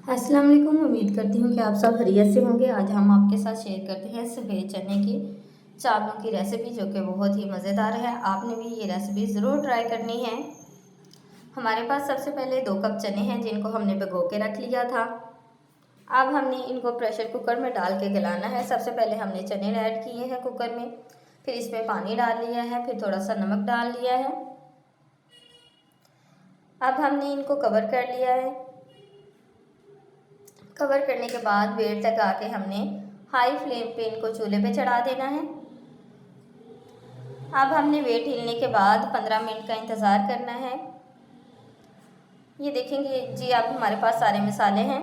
अस्सलाम वालेकुम। उम्मीद करती हूँ कि आप सब खैरियत से होंगे। आज हम आपके साथ शेयर करते हैं सफ़ेद चने की चावलों की रेसिपी, जो कि बहुत ही मज़ेदार है। आपने भी ये रेसिपी ज़रूर ट्राई करनी है। हमारे पास सबसे पहले 2 कप चने हैं, जिनको हमने भिगो के रख लिया था। अब हमने इनको प्रेशर कुकर में डाल के गलाना है। सबसे पहले हमने चने ऐड किए हैं कुकर में, फिर इसमें पानी डाल लिया है, फिर थोड़ा सा नमक डाल लिया है। अब हमने इनको कवर कर लिया है। कवर करने के बाद वेट लगा के हमने हाई फ्लेम पे इनको चूल्हे पे चढ़ा देना है। अब हमने वेट हिलने के बाद 15 मिनट का इंतज़ार करना है। ये देखेंगे जी, अब हमारे पास सारे मसाले हैं।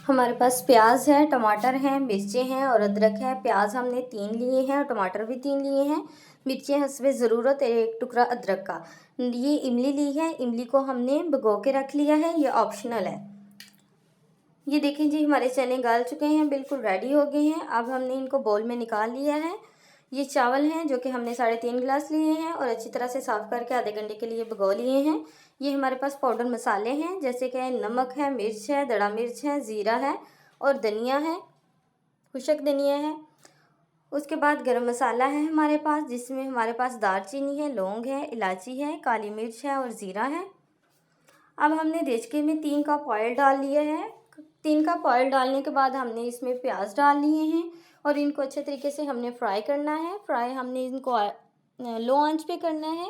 हमारे पास प्याज है, टमाटर हैं, मिर्चें हैं और अदरक है। प्याज हमने 3 लिए हैं और टमाटर भी 3 लिए हैं। मिर्चें हस्बे ज़रूरत, 1 टुकड़ा अदरक का। ये इमली ली है, इमली को हमने भिगो के रख लिया है, ये ऑप्शनल है। ये देखिए जी, हमारे चने गल चुके हैं, बिल्कुल रेडी हो गए हैं। अब हमने इनको बोल में निकाल लिया है। ये चावल हैं जो कि हमने 3.5 गिलास लिए हैं और अच्छी तरह से साफ़ करके आधे घंटे के लिए भिगो लिए हैं। ये हमारे पास पाउडर मसाले हैं, जैसे कि नमक है, मिर्च है, दड़ा मिर्च है, ज़ीरा है और धनिया है, खुशक धनिया है। उसके बाद गरम मसाला है हमारे पास, जिसमें हमारे पास दालचीनी है, लौंग है, इलायची है, काली मिर्च है और ज़ीरा है। अब हमने देचके में 3 कप ऑयल डाल लिया है। 3 कप ऑयल डालने के बाद हमने इसमें प्याज डाल लिए हैं और इनको अच्छे तरीके से हमने फ्राई करना है। फ्राई हमने इनको लो आंच पे करना है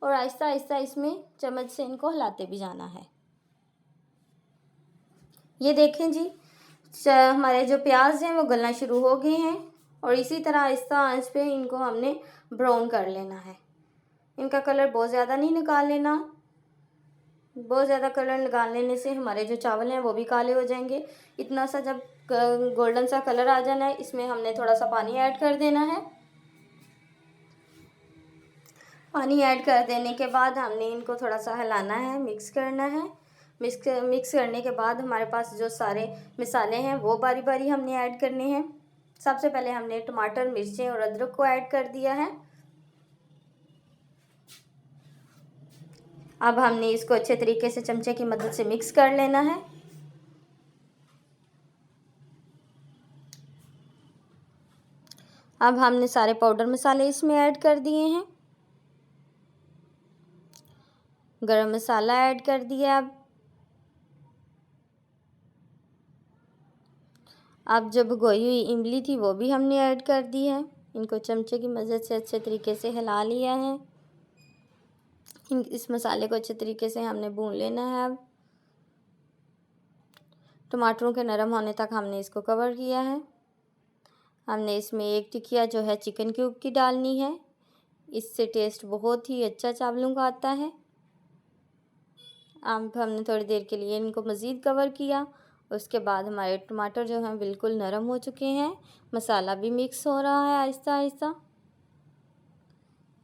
और आहिस्ता आहिस्ता इसमें चम्मच से इनको हिलाते भी जाना है। ये देखें जी, हमारे जो प्याज हैं वो गलना शुरू हो गए हैं और इसी तरह आहिस्ता आंच पे इनको हमने ब्राउन कर लेना है। इनका कलर बहुत ज़्यादा नहीं निकाल लेना। बहुत ज़्यादा कलर निकाल लेने से हमारे जो चावल हैं वो भी काले हो जाएंगे। इतना सा जब गोल्डन सा कलर आ जाना है, इसमें हमने थोड़ा सा पानी ऐड कर देना है। पानी ऐड कर देने के बाद हमने इनको थोड़ा सा हिलाना है, मिक्स करना है। मिक्स करने के बाद हमारे पास जो सारे मसाले हैं वो बारी बारी हमने ऐड करने हैं। सबसे पहले हमने टमाटर, मिर्चें और अदरक को ऐड कर दिया है। अब हमने इसको अच्छे तरीके से चमचे की मदद से मिक्स कर लेना है। अब हमने सारे पाउडर मसाले इसमें ऐड कर दिए हैं। गरम मसाला ऐड कर दिया। अब जो भिगोई हुई इमली थी वो भी हमने ऐड कर दी है। इनको चमचे की मदद से अच्छे तरीके से हिला लिया है। इस मसाले को अच्छे तरीके से हमने भून लेना है। अब टमाटरों के नरम होने तक हमने इसको कवर किया है। हमने इसमें 1 टिकिया जो है चिकन क्यूब की डालनी है। इससे टेस्ट बहुत ही अच्छा चावलों का आता है। अब हमने थोड़ी देर के लिए इनको मज़ीद कवर किया। उसके बाद हमारे टमाटर जो हैं बिल्कुल नरम हो चुके हैं। मसाला भी मिक्स हो रहा है आहिस्ता आहिस्ता।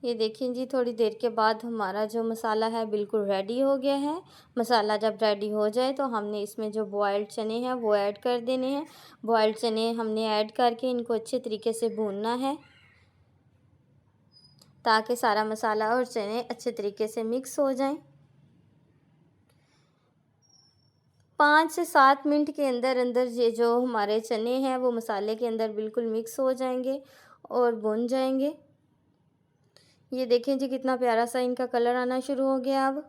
ये देखिए जी, थोड़ी देर के बाद हमारा जो मसाला है बिल्कुल रेडी हो गया है। मसाला जब रेडी हो जाए तो हमने इसमें जो बॉयल्ड चने हैं वो ऐड कर देने हैं। बॉयल्ड चने हमने ऐड करके इनको अच्छे तरीके से भूनना है, ताकि सारा मसाला और चने अच्छे तरीके से मिक्स हो जाएं। 5 से 7 मिनट के अंदर अंदर ये जो हमारे चने हैं वो मसाले के अंदर बिल्कुल मिक्स हो जाएंगे और भुन जाएंगे। ये देखें जी, कितना प्यारा सा इनका कलर आना शुरू हो गया। अब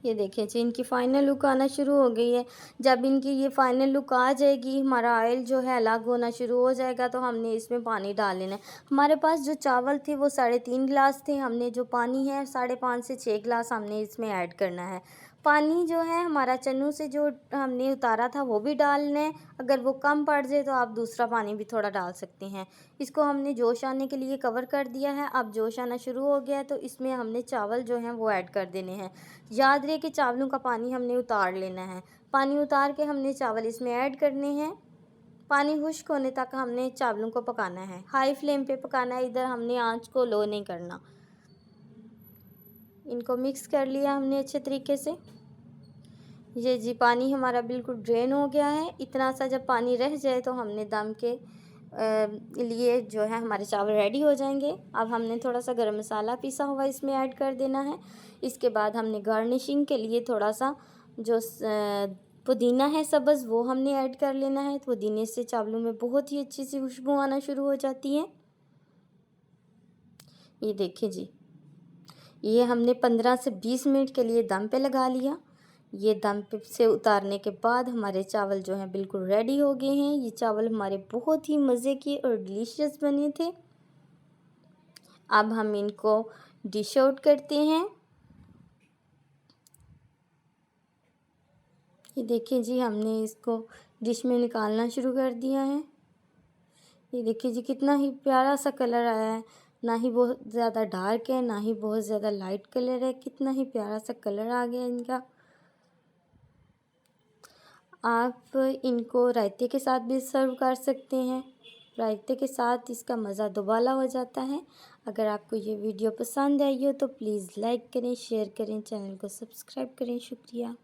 ये देखें जी, इनकी फ़ाइनल लुक आना शुरू हो गई है। जब इनकी ये फ़ाइनल लुक आ जाएगी, हमारा ऑयल जो है अलग होना शुरू हो जाएगा, तो हमने इसमें पानी डाल लेना है। हमारे पास जो चावल थे वो 3.5 गिलास थे। हमने जो पानी है 5.5 से 6 गिलास हमने इसमें ऐड करना है। पानी जो है हमारा चनों से जो हमने उतारा था वो भी डालना है। अगर वो कम पड़ जाए तो आप दूसरा पानी भी थोड़ा डाल सकते हैं। इसको हमने जोश आने के लिए कवर कर दिया है। अब जोश आना शुरू हो गया है तो इसमें हमने चावल जो हैं वो ऐड कर देने हैं। याद रहे कि चावलों का पानी हमने उतार लेना है। पानी उतार के हमने चावल इसमें ऐड करने हैं। पानी खुश्क होने तक हमने चावलों को पकाना है। हाई फ्लेम पे पकाना है, इधर हमने आंच को लो नहीं करना। इनको मिक्स कर लिया हमने अच्छे तरीके से। ये जी, पानी हमारा बिल्कुल ड्रेन हो गया है। इतना सा जब पानी रह जाए तो हमने दम के लिए जो है हमारे चावल रेडी हो जाएंगे। अब हमने थोड़ा सा गरम मसाला पिसा हुआ इसमें ऐड कर देना है। इसके बाद हमने गार्निशिंग के लिए थोड़ा सा जो पुदीना है सब्ज़ वो हमने ऐड कर लेना है। पुदीने से चावलों में बहुत ही अच्छी सी खुशबू आना शुरू हो जाती है। ये देखिए जी, ये हमने 15 से 20 मिनट के लिए दम पे लगा लिया। ये दम पे से उतारने के बाद हमारे चावल जो हैं बिल्कुल रेडी हो गए हैं। ये चावल हमारे बहुत ही मज़े के और डिलीशियस बने थे। अब हम इनको डिश आउट करते हैं। ये देखिए जी, हमने इसको डिश में निकालना शुरू कर दिया है। ये देखिए जी, कितना ही प्यारा सा कलर आया है। ना ही बहुत ज़्यादा डार्क है, ना ही बहुत ज़्यादा लाइट कलर है। कितना ही प्यारा सा कलर आ गया इनका। आप इनको रायते के साथ भी सर्व कर सकते हैं। रायते के साथ इसका मज़ा दुबाला हो जाता है। अगर आपको ये वीडियो पसंद आई हो तो प्लीज़ लाइक करें, शेयर करें, चैनल को सब्सक्राइब करें। शुक्रिया।